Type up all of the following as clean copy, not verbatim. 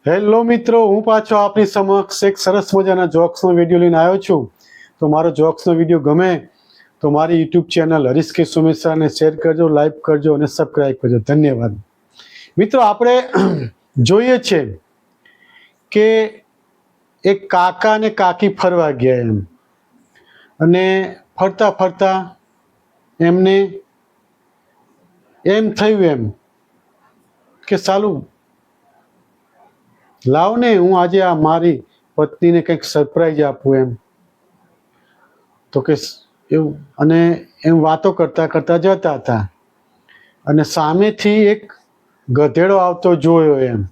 Hello મિત્રો, હું પાછો આપની સમક્ષ એક સરસ મજાના જોક્સનો વિડીયો લઈને આવ્યો છું. તો મારો જોક્સનો વિડીયો ગમે તો મારી યુટ્યુબ ચેનલ હરીશ કે સુમેશરાને શેર કરજો, લાઈક કરજો અને સબસ્ક્રાઈબ કરજો. ધન્યવાદ. મિત્રો, આપણે જોઈએ છે કે એક કાકા અને કાકી ફરવા ગયા એમ, અને ફરતા ફરતા એમને એમ થયું એમ કે સાલું લાવ ને હું આજે આ મારી પત્નીને કંઈક સરપ્રાઈઝ આપું એમ. તો કે એવું, અને એમ વાતો કરતા કરતા જતા હતા અને સામેથી એક ગધેડો આવતો જોયો એમ.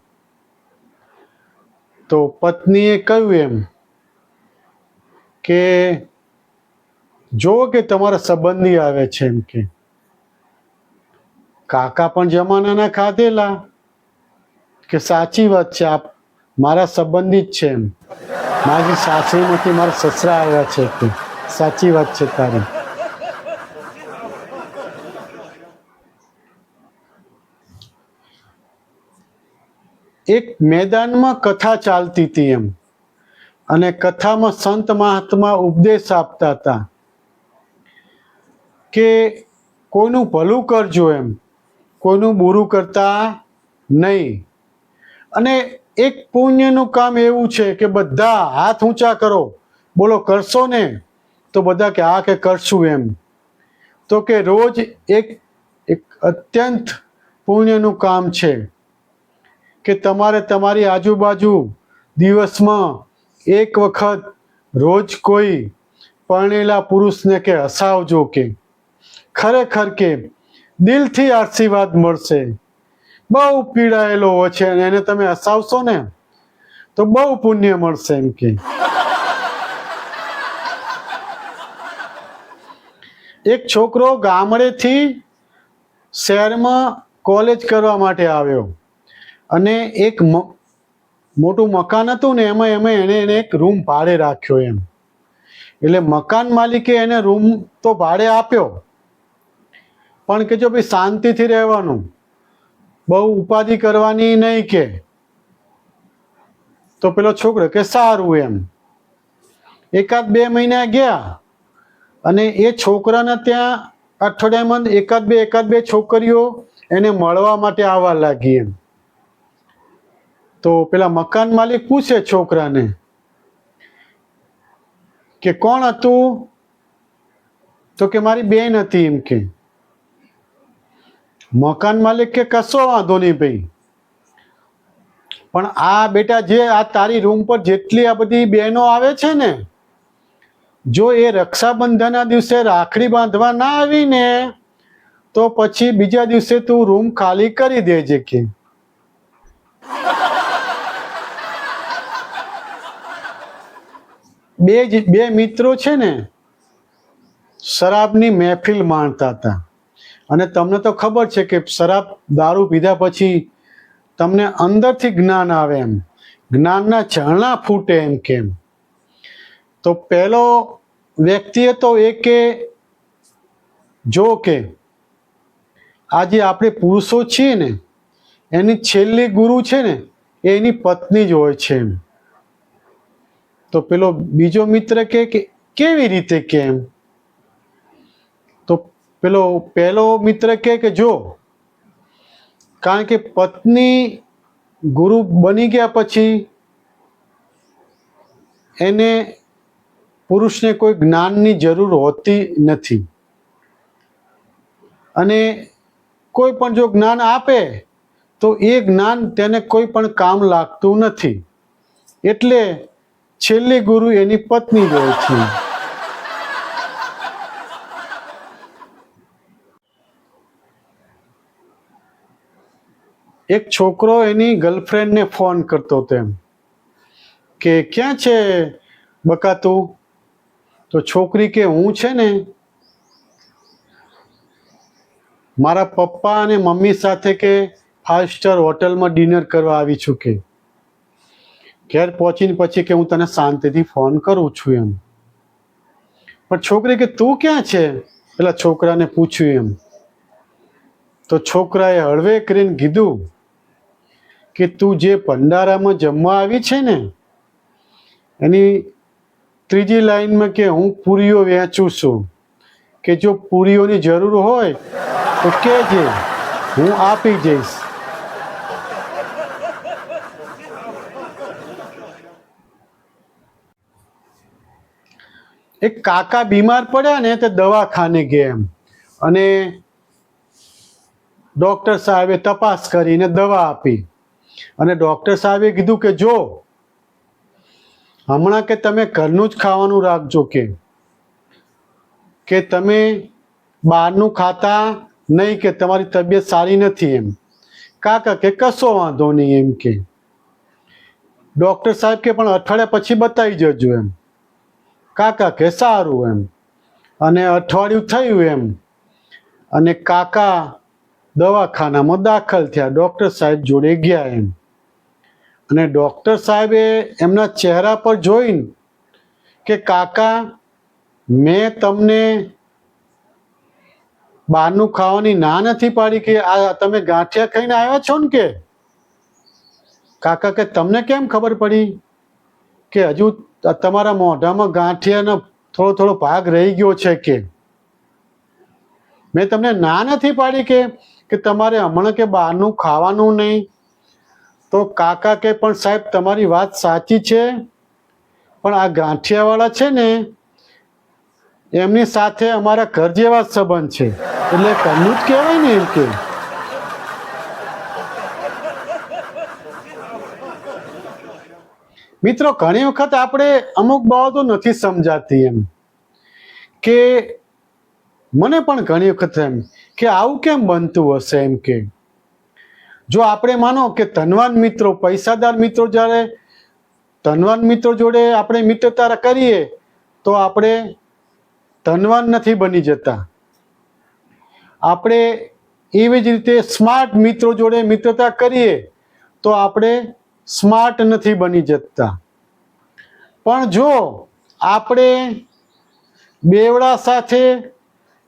તો પત્નીએ કહ્યું એમ કે જો કે તમારા સંબંધી આવે છે એમ. કે કાકા પણ જમાનાના ખાધેલા કે સાચી વાત છે, આપ મારા સંબંધી જ છે એમ, મારી સાસરીમાંથી મારા સસરા આવ્યા છે. કે સાચી વાત છે તારી. એક મેદાનમાં કથા ચાલતી હતી એમ, અને કથામાં સંત મહાત્મા ઉપદેશ આપતા હતા કે કોઈનું ભલું કરજો એમ, કોઈનું બુરું કરતા નહીં. અને એક પુણ્યનું કામ એવું છે કે બધા હાથ ઊંચા કરો, બોલો કરશો ને? તો બધા કે હા કે કરશું એમ. તો કે રોજ એક અત્યંત પુણ્યનું કામ છે કે તમારે તમારી આજુબાજુ દિવસમાં એક વખત રોજ કોઈ પરણેલા પુરુષને કે હસાવજો. કે ખરેખર કે દિલથી આશીર્વાદ મળશે. બહુ પીડાયેલો હોય છે અને એને તમે હસાવશો ને તો બહુ પુણ્ય મળશે એમ. કે એક છોકરો ગામડેથી શહેરમાં કોલેજ કરવા માટે આવ્યો, અને એક મોટું મકાન હતું ને એમાં એને એક રૂમ ભાડે રાખ્યો એમ. એટલે મકાન માલિકે એને રૂમ તો ભાડે આપ્યો, પણ કે જો ભાઈ શાંતિથી રહેવાનું, બહુ ઉપાધિ કરવાની નહીં. કે તો પેલો છોકરો કે સારું એમ. એકાદ 2 મહિના ગયા અને એ છોકરાને ત્યાં અઠવાડિયામાં એકાદ બે છોકરીઓ એને મળવા માટે આવવા લાગી એમ. તો પેલા મકાન માલિક પૂછે છોકરાને કે કોણ હતું? તો કે મારી બેન હતી એમ. કે મકાન માલિક કે કશો વાંધો નહીં ભાઈ, પણ આ બેટા જે આ તારી રૂમ પર જેટલી આ બધી બહેનો આવે છે ને, જો એ રક્ષાબંધનના દિવસે રાખડી બાંધવા ના આવી ને તો પછી બીજા દિવસે તું રૂમ ખાલી કરી દેજે. કે બે મિત્રો છે ને શરાબની મહેફિલ માણતા હતા, અને તમને તો ખબર છે કે શરાબ દારૂ પીધા પછી તમને અંદરથી જ્ઞાન આવે એમ, જ્ઞાનના ઝરણા ફૂટે એમ. કેમ તો પહેલો વ્યક્તિએ તો એ કે જો કે આજે આપણે પુરુષો છીએ ને એની છેલ્લી ગુરુ છે ને એની પત્ની જ હોય છે એમ. તો પેલો બીજો મિત્ર કે કેવી રીતે? કેમ? તો પહેલો મિત્ર કે જો, કારણ કે પત્ની ગુરુ બની ગયા પછી એને પુરુષને કોઈ જ્ઞાનની જરૂર હોતી નથી, અને કોઈ પણ જો જ્ઞાન આપે તો એ જ્ઞાન તેને કોઈ પણ કામ લાગતું નથી. એટલે છેલ્લી ગુરુ એની પત્ની જ હોય છે. એક છોકરો એની ગર્લફ્રેન્ડને ફોન કરતો હતો એમ કે ક્યાં છે બકા તું? તો છોકરી કે હું છે ને મારા પપ્પા અને મમ્મી સાથે કે 5 સ્ટાર હોટલમાં ડિનર કરવા આવી છું. કે ઘેર પહોંચીને પછી કે હું તને શાંતિથી ફોન કરું છું એમ. પણ છોકરી કે તું ક્યાં છે? પેલા છોકરાને પૂછ્યું એમ. તો છોકરાએ હળવે કરીને કીધું કે તું જે ભંડારામાં જમવા આવી છે ને એની ત્રીજી લાઈનમાં કે હું પૂરીઓ વેચું છું, કે જો પૂરીઓની જરૂર હોય તો કહેજે, હું આપી જઈશ. એક કાકા બીમાર પડ્યા ને તો દવાખાને ગયા એમ, અને ડૉક્ટર સાહેબે તપાસ કરીને દવા આપી, અને ડૉક્ટર સાહેબે કીધું કે જો હમણાં કે તમે ઘરનું જ ખાવાનું રાખજો, કે તમે બહારનું ખાતા નહીં, કે તમારી તબિયત સારી નથી એમ. કાકા કે કશો વાંધો નહીં એમ કે. ડૉક્ટર સાહેબ કે પણ અઠવાડિયા પછી બતાવી જજો એમ. કાકા કે સારું એમ. અને અઠવાડિયું થયું એમ, અને કાકા દવાખાનામાં દાખલ થયા, ડૉક્ટર સાહેબ જોડે ગયા એમ. અને ડૉક્ટર સાહેબે એમના ચહેરા પર જોઈને કે કાકા મેં તમને બહારનું ખાવાની ના નથી પાડી, કે આ તમે ગાંઠિયા ખાઈને આવ્યા છો ને કે. કાકા કે તમને કેમ ખબર પડી? કે હજુ તમારા મોઢામાં ગાંઠિયાનો થોડો થોડો ભાગ રહી ગયો છે કે. મેં તમને ના નથી પાડી કે તમારે હમણાં કે બહારનું ખાવાનું નહીં. તો કાકા કે પણ સાહેબ તમારી વાત સાચી છે, પણ આ ગાંઠિયાવાળા છે ને એમની સાથે અમારા ઘર જેવા સંબંધ છે, એટલે ઘરનું જ કહેવાય ને એમ કે. મિત્રો, ઘણી વખત આપણે અમુક બાબતો નથી સમજાતી એમ, કે મને પણ ઘણી વખત એમ કે આવું કેમ બનતું હશે એમ કે. જો આપણે માનો કે ધનવાન મિત્રો, પૈસાદાર મિત્રો, જ્યારે ધનવાન મિત્રો જોડે આપણે મિત્રતા કરીએ તો આપણે ધનવાન નથી બની જતા. આપણે એવી જ રીતે સ્માર્ટ મિત્રો જોડે મિત્રતા કરીએ તો આપણે સ્માર્ટ નથી બની જતા. પણ જો આપણે બેવડા સાથે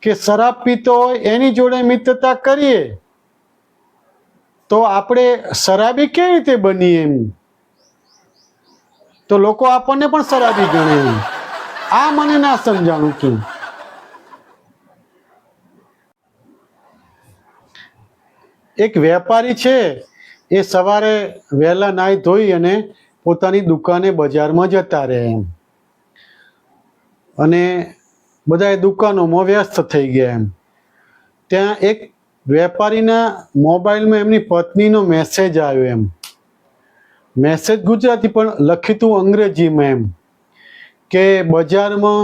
કે શરાબ પીતો હોય એની જોડે મિત્રતા કરીએ તો આપણે શરાબી કેવી રીતે બનીએ એમ. તો લોકો આપણને પણ શરાબી ગણે એમ. આ મને ના સમજાણું કે. એક વેપારી છે, એ સવારે વહેલા નાહી ધોઈ અને પોતાની દુકાને બજારમાં જતા રહે એમ, અને બધા દુકાનોમાં વ્યસ્ત થઈ ગયા એમ. ત્યાં એક વેપારીના મોબાઈલમાં એમની પત્નીનો મેસેજ આવ્યો એમ. મેસેજ ગુજરાતી પણ લખ્યું હતું અંગ્રેજીમાં એમ, કે બજારમાં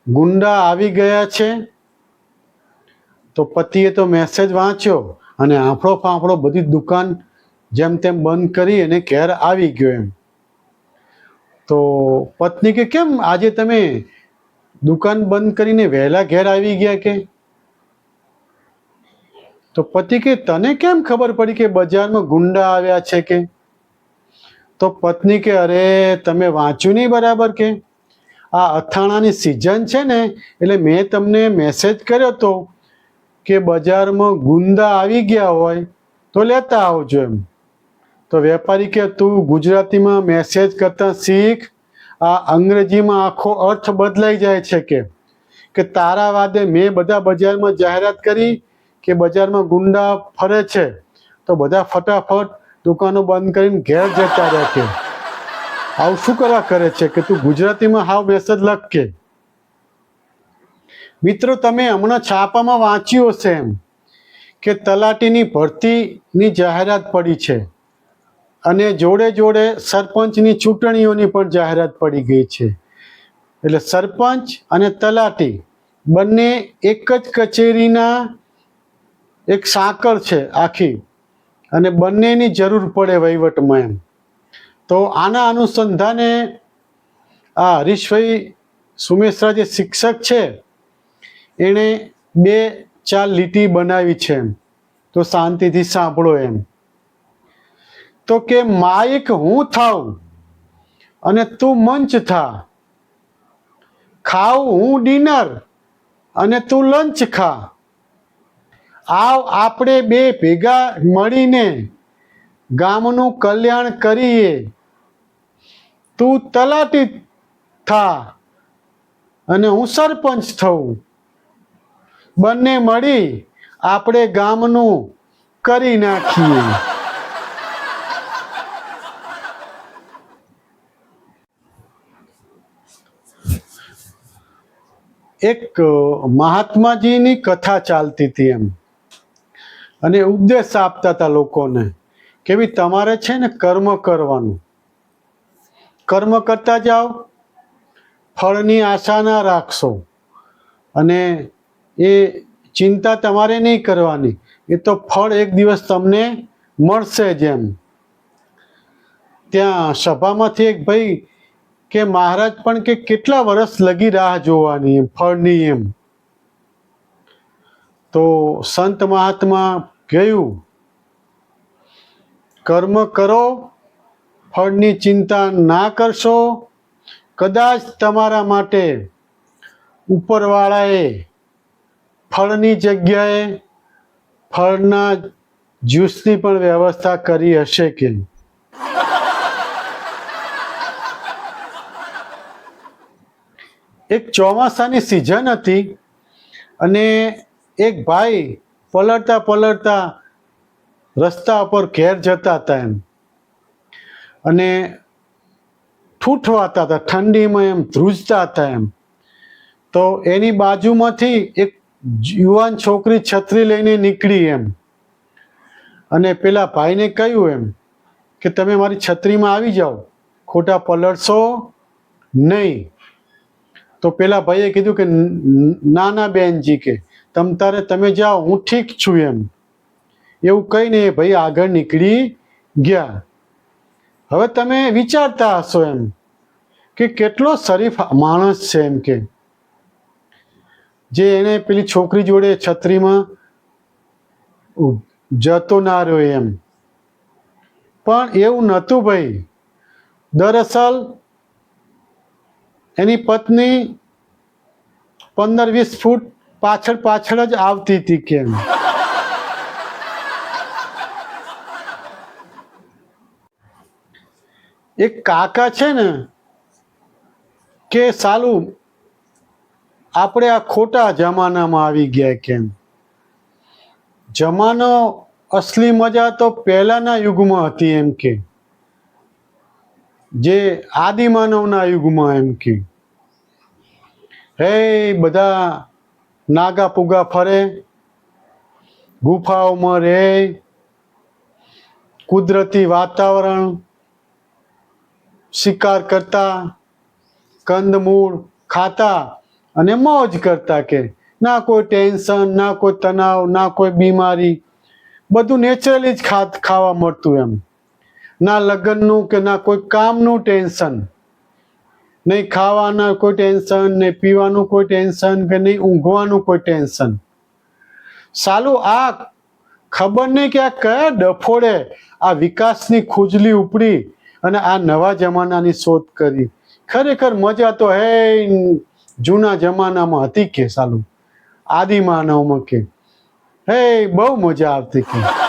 ગુંડા આવી ગયા છે. તો પતિએ તો મેસેજ વાંચ્યો અને આંફળો ફાંફળો બધી દુકાન જેમ તેમ બંધ કરી અને ઘેર આવી ગયો એમ. તો પત્ની કે કેમ આજે તમે દુકાન બંધ કરીને વહેલા ઘેર આવી ગયા કે. તો પતિ કે તને કેમ ખબર પડી કે બજારમાં ગુંડા આવ્યા છે કે. તો પત્ની કે અરે તમે વાંચ્યું નહીં બરાબર કે. આ અથાણાની સિઝન છે ને એટલે મેં તમને મેસેજ કર્યો હતો કે બજારમાં ગુંડા આવી ગયા હોય તો લેતા આવજો એમ. તો વેપારી કે તું ગુજરાતીમાં મેસેજ કરતા શીખ, આ અંગ્રેજીમાં આખો અર્થ બદલાઈ જાય છે કે તારા વાદે મેં બધા બજારમાં જાહેરાત કરી કે બજારમાં ગુંડા ફરે છે, તો બધા ફટાફટ દુકાનો બંધ કરીને ઘેર જતા રહે કે. આવું શું કરવા કરે છે કે તું ગુજરાતીમાં હાવ મેસેજ લખ કે. મિત્રો, તમે હમણાં છાપામાં વાંચ્યું હશે એમ કે તલાટીની ભરતીની જાહેરાત પડી છે, અને જોડે જોડે સરપંચની ચૂંટણીઓની પણ જાહેરાત પડી ગઈ છે. એટલે સરપંચ અને તલાટી બંને એક જ કચેરીના એક સાંકળ છે આખી, અને બંનેની જરૂર પડે વહીવટમાં એમ. તો આના અનુસંધાને આ હરીશભાઈ સુમેશ્રા જે શિક્ષક છે એણે 2-4 લીટી બનાવી છે એમ. તો શાંતિથી સાંભળો એમ. તો કે માઇક હું થાઉં અને તું મંચ થા, ખાઉં હું ડિનર અને તું લંચ ખા, આવ આપણે બે ભેગા મળીને ગામનું કલ્યાણ કરીએ, તું તલાટી થા અને હું સરપંચ થઉં, બંને મળી આપણે ગામનું કરી નાખીએ. એક મહાત્માજીની કથા ચાલતી હતી એમ, અને ઉપદેશ આપતા હતા લોકોને કે ભાઈ તમારે છે ને કર્મ કરવાનું, કર્મ કરતા જાઓ, ફળની આશા ના રાખશો, અને એ ચિંતા તમારે નહીં કરવાની, એ તો ફળ એક દિવસ તમને મળશે જ એમ. ત્યાં સભામાંથી એક ભાઈ કે મહારાજ પણ કે કેટલા વર્ષ લગી રાહ જોવાની એમ ફળની એમ. તો સંત મહાત્મા કહ્યું, કર્મ કરો, ફળની ચિંતા ના કરશો, કદાચ તમારા માટે ઉપરવાળાએ ફળની જગ્યાએ ફળના જ્યુસની પણ વ્યવસ્થા કરી હશે કે. એક ચોમાસાની સિઝન હતી અને એક ભાઈ પલળતા પલળતા રસ્તા પર ઘેર જતા હતા એમ, અને ઠૂઠવાતા હતા, ઠંડીમાં એમ ધ્રુજતા હતા એમ. તો એની બાજુમાંથી એક યુવાન છોકરી છત્રી લઈને નીકળી એમ, અને પેલા ભાઈને કહ્યું એમ કે તમે મારી છત્રીમાં આવી જાઓ, ખોટા પલળશો નહીં. તો પેલા ભાઈએ કીધું કે ના ના બેનજી, કે તમે જાઓ, હું ઠીક છું એમ. એવું કહીને એ ભાઈ આગળ નીકળી ગયા. હવે તમે વિચારતા હશો એમ કે કેટલો શરીફ માણસ છે એમ, કે જે એને પેલી છોકરી જોડે છત્રીમાં જતો ના રહ્યો એમ. પણ એવું નહોતું ભાઈ. દરઅસલ એની પત્ની 15-20 ફૂટ પાછળ પાછળ જ આવતી હતી કેમ. એક કાકા છે ને કે સાલું આપણે આ ખોટા જમાનામાં આવી ગયા કેમ. જમાનો અસલી મજા તો પહેલાના યુગમાં હતી એમ, કે જે આદિમાનવના યુગમાં એમ, કે હે બધા નાગા પુગા ફરે, ગુફાઓમાં રહે, કુદરતી વાતાવરણ, શિકાર કરતા, કંદમૂળ ખાતા અને મોજ કરતા, કે ના કોઈ ટેન્શન, ના કોઈ તણાવ, ના કોઈ બીમારી, બધું નેચરલી જ ખાવા મળતું એમ. ના લગ્નનું કે ના કોઈ કામનું ટેન્શન, નહીં ખાવાના કોઈ ટેન્શન, નહીં પીવાનું કોઈ ટેન્શન, કે નહીં ઊંઘવાનું કોઈ ટેન્શન. સાલું આ ખબર નહીં કે આ કયા ડફોડે આ વિકાસની ખુજલી ઉપડી અને આ નવા જમાનાની શોધ કરી. ખરેખર મજા તો હે જૂના જમાનામાં હતી કે સાલું, આદિમાનવમાં, કે હે બહુ મજા આવતી કે.